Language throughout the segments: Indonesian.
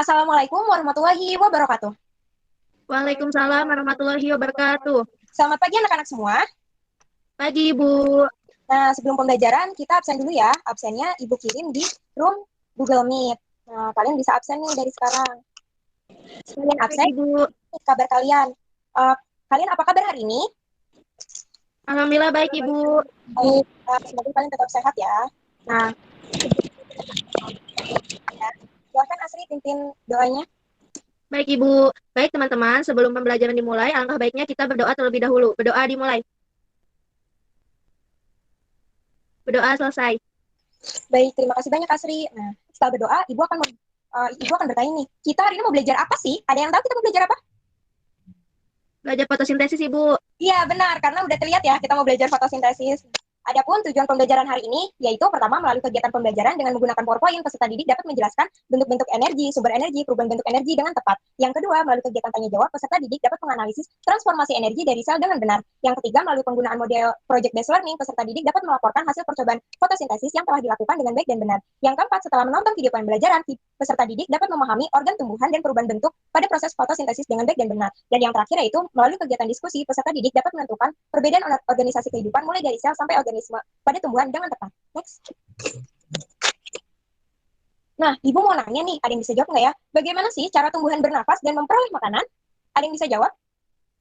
Assalamualaikum warahmatullahi wabarakatuh. Waalaikumsalam warahmatullahi wabarakatuh. Selamat pagi anak-anak semua. Pagi, Ibu. Nah, sebelum pembelajaran kita absen dulu ya. Absennya Ibu kirim di room Google Meet. Nah, kalian bisa absen nih dari sekarang. Kalian absen, Ibu. kabar kalian. Kalian apa kabar hari ini? Alhamdulillah baik, Ibu. Baik, semoga kalian tetap sehat ya. Nah, silakan Asri pimpin doanya. Baik, Ibu. Baik, teman-teman. Sebelum pembelajaran dimulai, alangkah baiknya kita berdoa terlebih dahulu. Berdoa dimulai. Berdoa selesai. Baik, terima kasih banyak Asri. Nah, setelah berdoa, Ibu akan bertanya nih, kita hari ini mau belajar apa sih? Ada yang tahu kita mau belajar apa? Belajar fotosintesis, Ibu. Iya, benar, karena udah terlihat ya, kita mau belajar fotosintesis. Adapun tujuan pembelajaran hari ini, yaitu pertama melalui kegiatan pembelajaran dengan menggunakan PowerPoint, peserta didik dapat menjelaskan bentuk-bentuk energi, sumber energi, perubahan bentuk energi dengan tepat. Yang kedua, melalui kegiatan tanya-jawab, peserta didik dapat menganalisis transformasi energi dari sel dengan benar. Yang ketiga, melalui penggunaan model project-based learning, peserta didik dapat melaporkan hasil percobaan fotosintesis yang telah dilakukan dengan baik dan benar. Yang keempat, setelah menonton video pembelajaran, peserta didik dapat memahami organ tumbuhan dan perubahan bentuk pada proses fotosintesis dengan baik dan benar. Dan yang terakhir yaitu melalui kegiatan diskusi, peserta didik dapat menentukan perbedaan organisasi kehidupan mulai dari sel sampai organisme pada tumbuhan dengan tepat. Next. Nah, Ibu mau nanya nih, ada yang bisa jawab nggak ya? Bagaimana sih cara tumbuhan bernafas dan memperoleh makanan? Ada yang bisa jawab?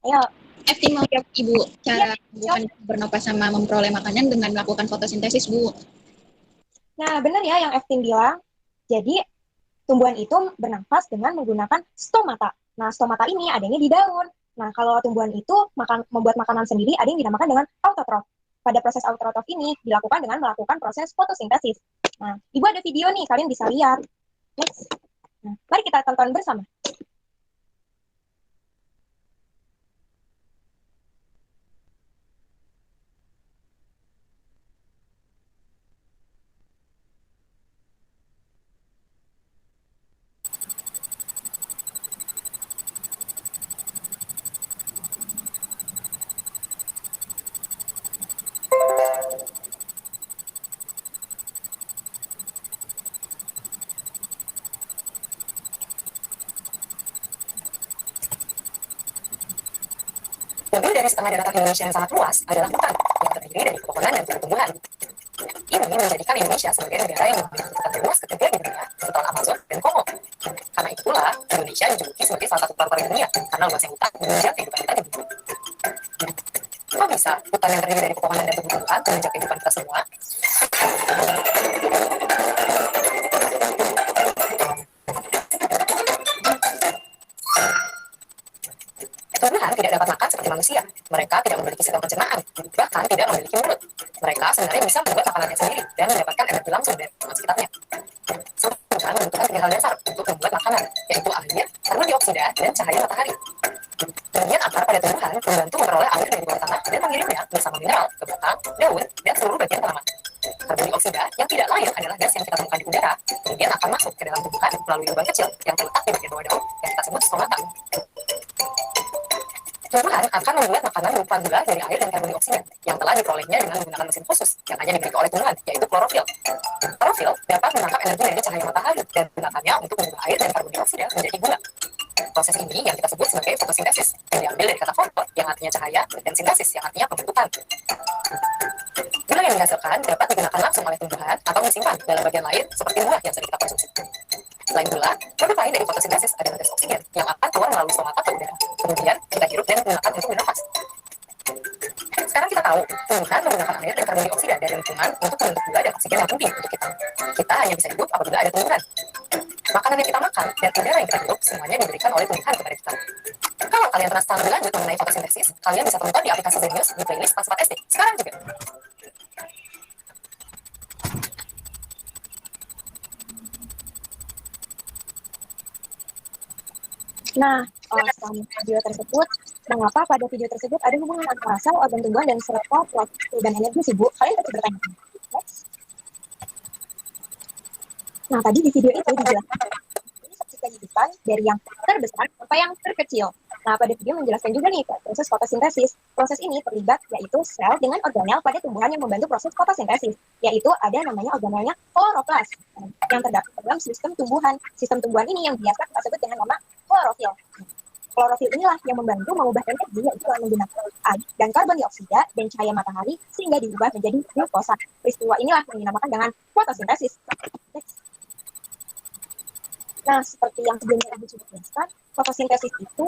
Ayo. FT mau jawab, Ibu, cara tumbuhan bernafas sama memperoleh makanan dengan melakukan fotosintesis, Bu. Nah, benar ya yang Eftin bilang. Jadi, tumbuhan itu bernafas dengan menggunakan stomata. Nah, stomata ini adanya di daun. Nah, kalau tumbuhan itu membuat makanan sendiri, ada yang dinamakan dengan autotrof. Pada proses autotrof ini dilakukan dengan melakukan proses fotosintesis. Nah, Ibu ada video nih, kalian bisa lihat. Next. Nah, mari kita tonton bersama. Lebih dari setengah daratan Indonesia yang sangat luas adalah hutan yang terdiri dari pepohonan dan tumbuhan. Ini menjadikan Indonesia sebagai negara yang memiliki hutan terluas ketiga di dunia setelah Amazon dan Kongo. Karena itu pula, Indonesia dijuluki sebagai salah satu pelopor dunia karena luasnya hutan menunjang kehidupan kita di bumi. Kok bisa hutan yang terdiri dari pepohonan dan tumbuhan menunjang kehidupan kita semua? Tumbuhan tidak dapat makan seperti manusia. Mereka tidak memiliki sistem pencernaan, bahkan tidak memiliki mulut. Mereka sebenarnya bisa membuat makanannya sendiri dan mendapatkan energi langsung dari sekitarnya. Tumbuhan membutuhkan tiga hal dasar untuk membuat makanan, yaitu air, karbon dioksida, dan cahaya matahari. Bagian akar pada tumbuhan membantu memperoleh air dari bawah tanah dan mengirimnya bersama mineral ke batang, daun, dan seluruh bagian tanaman. Karbon dioksida yang tidak lain adalah gas yang kita temukan di udara, kemudian akan masuk ke dalam tumbuhan melalui lubang kecil yang terletak di bagian bawah daun yang kita sebut stomata. Tumbuhan akan membuat makanan berupa gula dari air dan karbon dioksida yang telah diperolehnya dengan menggunakan mesin khusus yang hanya dimiliki oleh tumbuhan, yaitu klorofil. Klorofil dapat menangkap energi dari cahaya matahari dan menggunakannya untuk mengubah air dan karbon dioksida menjadi gula. Proses ini yang kita sebut sebagai fotosintesis, yang diambil dari kata foto yang artinya cahaya dan sintesis yang artinya pembentukan. Gula yang dihasilkan dapat digunakan langsung oleh tumbuhan atau disimpan dalam bagian lain seperti buah yang sering kita konsumsi. Selain gula, produk lain dari fotosintesis adalah gas oksigen yang akan keluar melalui stomata ke udara. Kemudian kita hirup dan gunakan untuk bernafas. Sekarang kita tahu, tumbuhan menggunakan air dan karbon dioksida dari lingkungan untuk membentuk gula dan oksigen yang penting untuk kita. Kita hanya bisa hidup apabila ada tumbuhan. Makanan yang kita makan dan udara yang kita hirup semuanya diberikan oleh tumbuhan kepada kita. Kalau kalian penasaran lebih lanjut mengenai fotosintesis, kalian bisa tonton di aplikasi Zenius di playlist Pas 4 SD. Sekarang juga. Nah, setelah video tersebut, mengapa pada video tersebut ada hubungan antara sel, organ tumbuhan, dan serta perubahan energi sih, Bu? Kalian pasti bertanya. Nah, tadi di video itu dijelaskan kehidupan dari yang terbesar sampai yang terkecil. Nah, pada video menjelaskan juga nih proses fotosintesis. Proses ini terlibat yaitu sel dengan organel pada tumbuhan yang membantu proses fotosintesis, yaitu ada namanya organelnya kloroplas yang terdapat dalam sistem tumbuhan. Sistem tumbuhan ini yang biasa kita sebut dengan nama klorofil. Klorofil inilah yang membantu mengubah energi yaitu dengan menggunakan air dan karbon dioksida dan cahaya matahari sehingga diubah menjadi glukosa. Peristiwa inilah yang dinamakan dengan fotosintesis. Nah, seperti yang sebelumnya Ibu sudah jelaskan, fotosintesis itu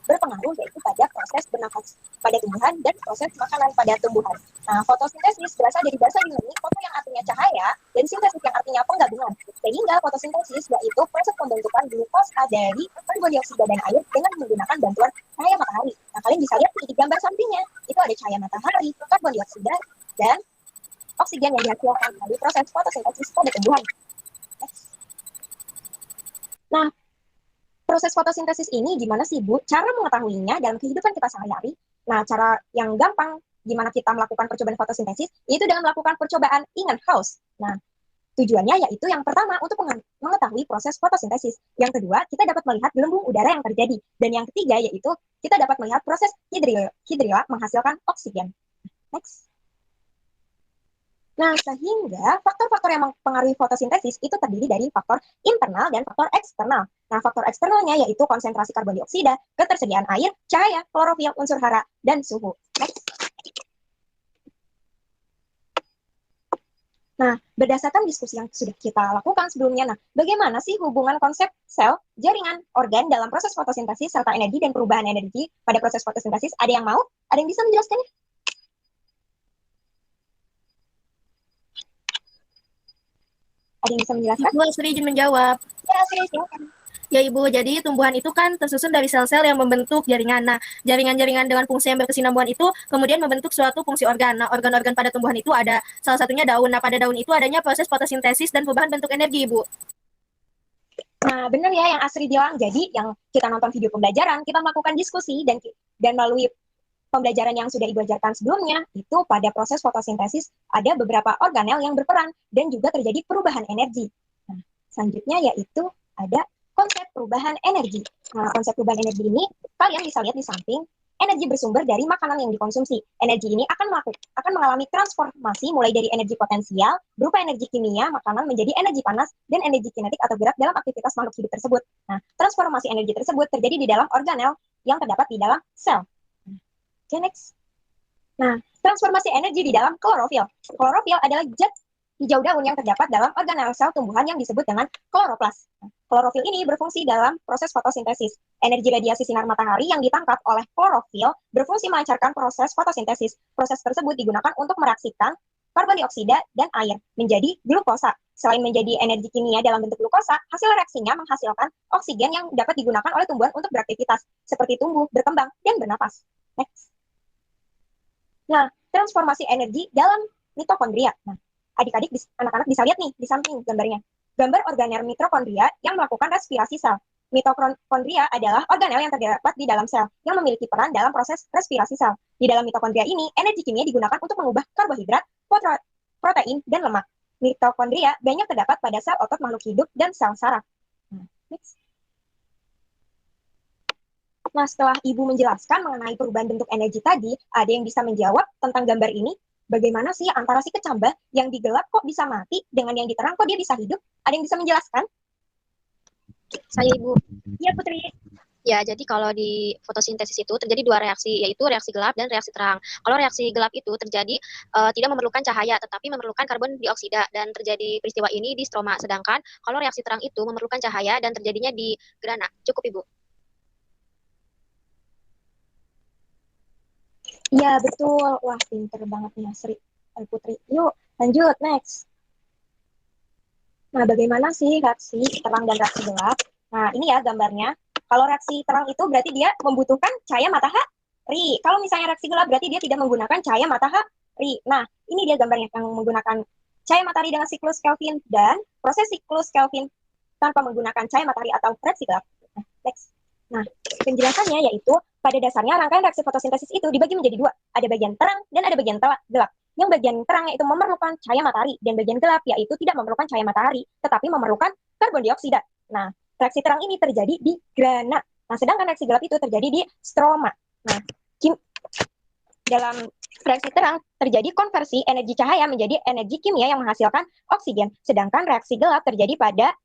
berpengaruh yaitu pada proses bernafas pada tumbuhan dan proses makanan pada tumbuhan. Nah, fotosintesis berasal dari bahasa Yunani foto yang artinya cahaya dan sintesis yang artinya penggabungan. Sehingga fotosintesis yaitu proses pembentukan glukosa dari karbon dioksida dan air dengan menggunakan bantuan cahaya matahari. Nah, kalian bisa lihat di gambar sampingnya, itu ada cahaya matahari, karbon dioksida, dan oksigen yang dihasilkan dari proses fotosintesis pada tumbuhan. Nah, proses fotosintesis ini gimana sih, Bu? Cara mengetahuinya dalam kehidupan kita sehari-hari. Nah, cara yang gampang gimana kita melakukan percobaan fotosintesis, yaitu dengan melakukan percobaan Ingenhousz. Nah, tujuannya yaitu yang pertama untuk mengetahui proses fotosintesis. Yang kedua, kita dapat melihat gelembung udara yang terjadi. Dan yang ketiga yaitu kita dapat melihat proses hidrila menghasilkan oksigen. Next. Nah, sehingga faktor-faktor yang mempengaruhi fotosintesis itu terdiri dari faktor internal dan faktor eksternal. Nah, faktor eksternalnya yaitu konsentrasi karbon dioksida, ketersediaan air, cahaya, klorofil, unsur hara, dan suhu. Next. Nah, berdasarkan diskusi yang sudah kita lakukan sebelumnya, bagaimana sih hubungan konsep sel, jaringan, organ dalam proses fotosintesis, serta energi dan perubahan energi pada proses fotosintesis? Ada yang mau? Ada yang bisa menjelaskannya? Ada yang bisa menjelaskan? Ibu Asri izin menjawab. Ya, silakan. Ya Ibu, jadi tumbuhan itu kan tersusun dari sel-sel yang membentuk jaringan. Nah, jaringan-jaringan dengan fungsi yang berkesinambungan itu kemudian membentuk suatu fungsi organ. Nah, organ-organ pada tumbuhan itu ada salah satunya daun. Nah, pada daun itu adanya proses fotosintesis dan perubahan bentuk energi, Ibu. Nah, benar ya yang Asri bilang. Jadi, yang kita nonton video pembelajaran, kita melakukan diskusi dan melalui pembelajaran yang sudah Ibu ajarkan sebelumnya, itu pada proses fotosintesis ada beberapa organel yang berperan dan juga terjadi perubahan energi. Nah, selanjutnya yaitu ada konsep perubahan energi. Nah, konsep perubahan energi ini kalian bisa lihat di samping, energi bersumber dari makanan yang dikonsumsi. Energi ini akan mengalami transformasi mulai dari energi potensial berupa energi kimia makanan menjadi energi panas dan energi kinetik atau gerak dalam aktivitas makhluk hidup tersebut. Nah, transformasi energi tersebut terjadi di dalam organel yang terdapat di dalam sel. Oke, next. Nah, transformasi energi di dalam klorofil. Klorofil adalah zat hijau daun yang terdapat dalam organel sel tumbuhan yang disebut dengan kloroplas. Klorofil ini berfungsi dalam proses fotosintesis. Energi radiasi sinar matahari yang ditangkap oleh klorofil berfungsi melancarkan proses fotosintesis. Proses tersebut digunakan untuk mereaksikan karbon dioksida dan air menjadi glukosa. Selain menjadi energi kimia dalam bentuk glukosa, hasil reaksinya menghasilkan oksigen yang dapat digunakan oleh tumbuhan untuk beraktivitas, seperti tumbuh, berkembang, dan bernapas. Next. Nah, transformasi energi dalam mitokondria. Nah, adik-adik, anak-anak bisa lihat nih di samping gambarnya. Gambar organel mitokondria yang melakukan respirasi sel. Mitokondria adalah organel yang terdapat di dalam sel yang memiliki peran dalam proses respirasi sel. Di dalam mitokondria ini, energi kimia digunakan untuk mengubah karbohidrat, protein, dan lemak. Mitokondria banyak terdapat pada sel otot makhluk hidup dan sel saraf. Nah, next. Nah, setelah Ibu menjelaskan mengenai perubahan bentuk energi tadi, ada yang bisa menjawab tentang gambar ini? Bagaimana sih antara si kecambah yang digelap kok bisa mati dengan yang diterang kok dia bisa hidup? Ada yang bisa menjelaskan? Saya Ibu. Iya, Putri. Ya, jadi kalau di fotosintesis itu terjadi dua reaksi, yaitu reaksi gelap dan reaksi terang. Kalau reaksi gelap itu terjadi tidak memerlukan cahaya, tetapi memerlukan karbon dioksida, dan terjadi peristiwa ini di stroma. Sedangkan kalau reaksi terang itu memerlukan cahaya dan terjadinya di grana. Cukup, Ibu. Iya, betul. Wah, pinter banget nih Asri. Putri. Yuk, lanjut, next. Nah, bagaimana sih reaksi terang dan reaksi gelap? Nah, ini ya gambarnya. Kalau reaksi terang itu berarti dia membutuhkan cahaya matahari. Kalau misalnya reaksi gelap berarti dia tidak menggunakan cahaya matahari. Nah, ini dia gambarnya yang menggunakan cahaya matahari dengan siklus Kelvin dan proses siklus Kelvin tanpa menggunakan cahaya matahari atau reaksi gelap. Nah, next. Nah, penjelasannya yaitu pada dasarnya rangkaian reaksi fotosintesis itu dibagi menjadi dua. Ada bagian terang dan ada bagian gelap. Yang bagian terang yaitu memerlukan cahaya matahari dan bagian gelap yaitu tidak memerlukan cahaya matahari, tetapi memerlukan karbon dioksida. Nah, reaksi terang ini terjadi di grana. Nah, sedangkan reaksi gelap itu terjadi di stroma. Nah, dalam reaksi terang terjadi konversi energi cahaya menjadi energi kimia yang menghasilkan oksigen, sedangkan reaksi gelap terjadi pada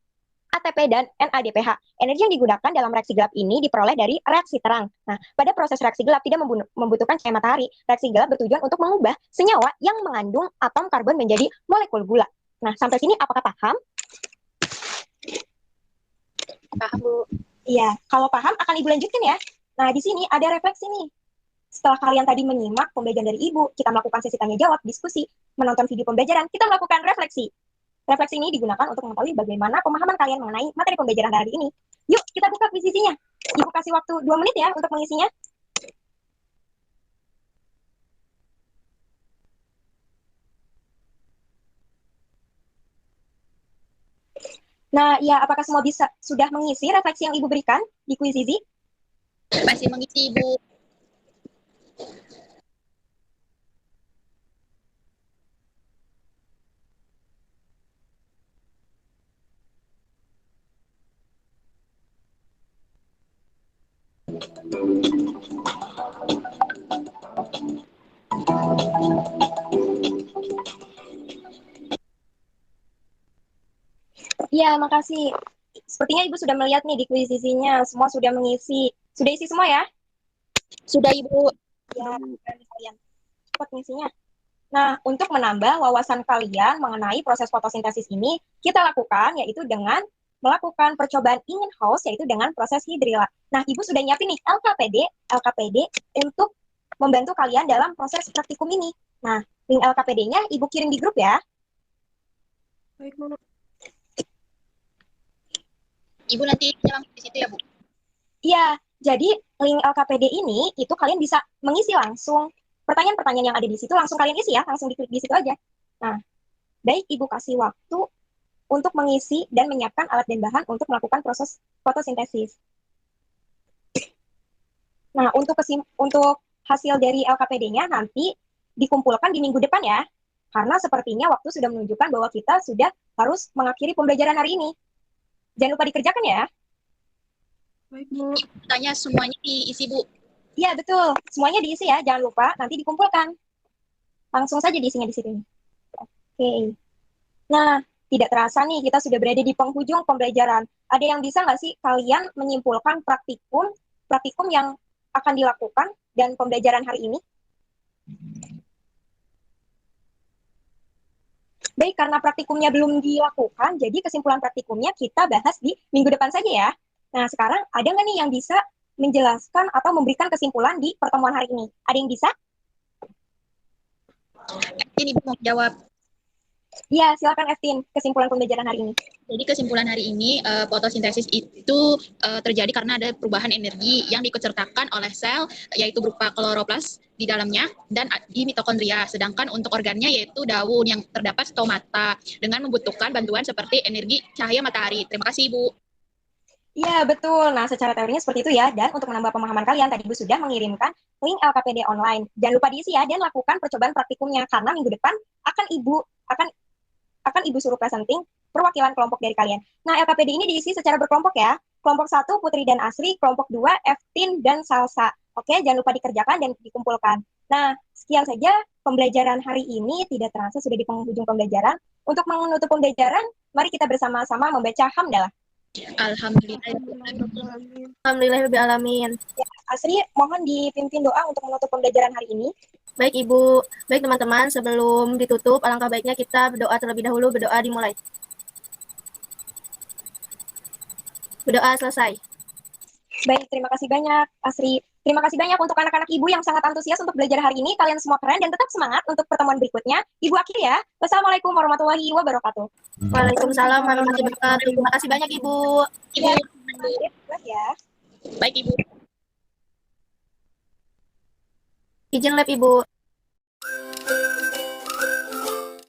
ATP dan NADPH. Energi yang digunakan dalam reaksi gelap ini diperoleh dari reaksi terang. Nah, pada proses reaksi gelap tidak membutuhkan cahaya matahari. Reaksi gelap bertujuan untuk mengubah senyawa yang mengandung atom karbon menjadi molekul gula. Nah, sampai sini apakah paham? Paham, Bu. Iya, kalau paham akan Ibu lanjutkan ya. Nah, di sini ada refleksi nih. Setelah kalian tadi menyimak pembelajaran dari Ibu, kita melakukan sesi tanya jawab, diskusi, menonton video pembelajaran, kita melakukan refleksi. Refleksi ini digunakan untuk mengetahui bagaimana pemahaman kalian mengenai materi pembelajaran hari ini. Yuk, kita buka kuis isinya. Ibu kasih waktu 2 menit ya untuk mengisinya. Nah, ya, apakah semua sudah mengisi refleksi yang Ibu berikan di kuis isi? Masih mengisi, Ibu. Iya, makasih. Sepertinya Ibu sudah melihat nih di kuis isinya, semua sudah mengisi. Sudah isi semua ya? Sudah, Ibu. Ya, kalian cepat mengisinya. Nah, untuk menambah wawasan kalian mengenai proses fotosintesis ini, kita lakukan yaitu dengan melakukan percobaan in-house, yaitu dengan proses hidrila. Nah, Ibu sudah nyiapin nih LKPD untuk membantu kalian dalam proses praktikum ini. Nah, link LKPD-nya Ibu kirim di grup ya. Baik, Bu. Ibu nanti nyalain di situ ya, Bu. Iya, jadi link LKPD ini itu kalian bisa mengisi langsung pertanyaan-pertanyaan yang ada di situ, langsung kalian isi ya, langsung diklik di situ aja. Nah, baik Ibu kasih waktu untuk mengisi dan menyiapkan alat dan bahan untuk melakukan proses fotosintesis. Nah, untuk hasil dari LKPD-nya nanti dikumpulkan di minggu depan ya, karena sepertinya waktu sudah menunjukkan bahwa kita sudah harus mengakhiri pembelajaran hari ini. Jangan lupa dikerjakan ya. Baik, Bu. Tanya semuanya diisi, Bu. Iya, betul. Semuanya diisi ya, jangan lupa nanti dikumpulkan. Langsung saja diisinya di sini. Oke. Nah, tidak terasa nih kita sudah berada di penghujung pembelajaran. Ada yang bisa nggak sih kalian menyimpulkan praktikum yang akan dilakukan dan pembelajaran hari ini? Baik, karena praktikumnya belum dilakukan, jadi kesimpulan praktikumnya kita bahas di minggu depan saja ya. Nah, sekarang ada nggak nih yang bisa menjelaskan atau memberikan kesimpulan di pertemuan hari ini? Ada yang bisa? Ini Ibu mau jawab. Iya, silakan Eftin, kesimpulan pembelajaran hari ini. Jadi kesimpulan hari ini, fotosintesis itu terjadi karena ada perubahan energi yang diikutsertakan oleh sel, yaitu berupa kloroplas di dalamnya dan di mitokondria. Sedangkan untuk organnya yaitu daun yang terdapat stomata dengan membutuhkan bantuan seperti energi cahaya matahari. Terima kasih, Ibu. Iya, betul. Nah, secara teorinya seperti itu ya. Dan untuk menambah pemahaman kalian, tadi Ibu sudah mengirimkan link LKPD online. Jangan lupa diisi ya, dan lakukan percobaan praktikumnya. Karena minggu depan akan Ibu suruh presenting perwakilan kelompok dari kalian. Nah, LKPD ini diisi secara berkelompok ya. Kelompok 1, Putri dan Asri. Kelompok 2, Eftin dan Salsa. Oke, jangan lupa dikerjakan dan dikumpulkan. Nah, sekian saja pembelajaran hari ini. Tidak terasa sudah di penghujung pembelajaran. Untuk menutup pembelajaran, mari kita bersama-sama membaca hamdalah. Alhamdulillah. Alhamdulillahirrahmanirrahim. Ya, Asri, mohon dipimpin doa untuk menutup pembelajaran hari ini. Baik, Ibu. Baik, teman-teman. Sebelum ditutup, alangkah baiknya kita berdoa terlebih dahulu. Berdoa dimulai. Berdoa selesai. Baik, terima kasih banyak, Asri. Terima kasih banyak untuk anak-anak Ibu yang sangat antusias untuk belajar hari ini. Kalian semua keren dan tetap semangat untuk pertemuan berikutnya. Ibu akhiri ya. Wassalamualaikum warahmatullahi wabarakatuh. Waalaikumsalam warahmatullahi wabarakatuh. Terima kasih banyak, Ibu. Ibu. Ya. Baik, Ibu. Izin lab, Ibu.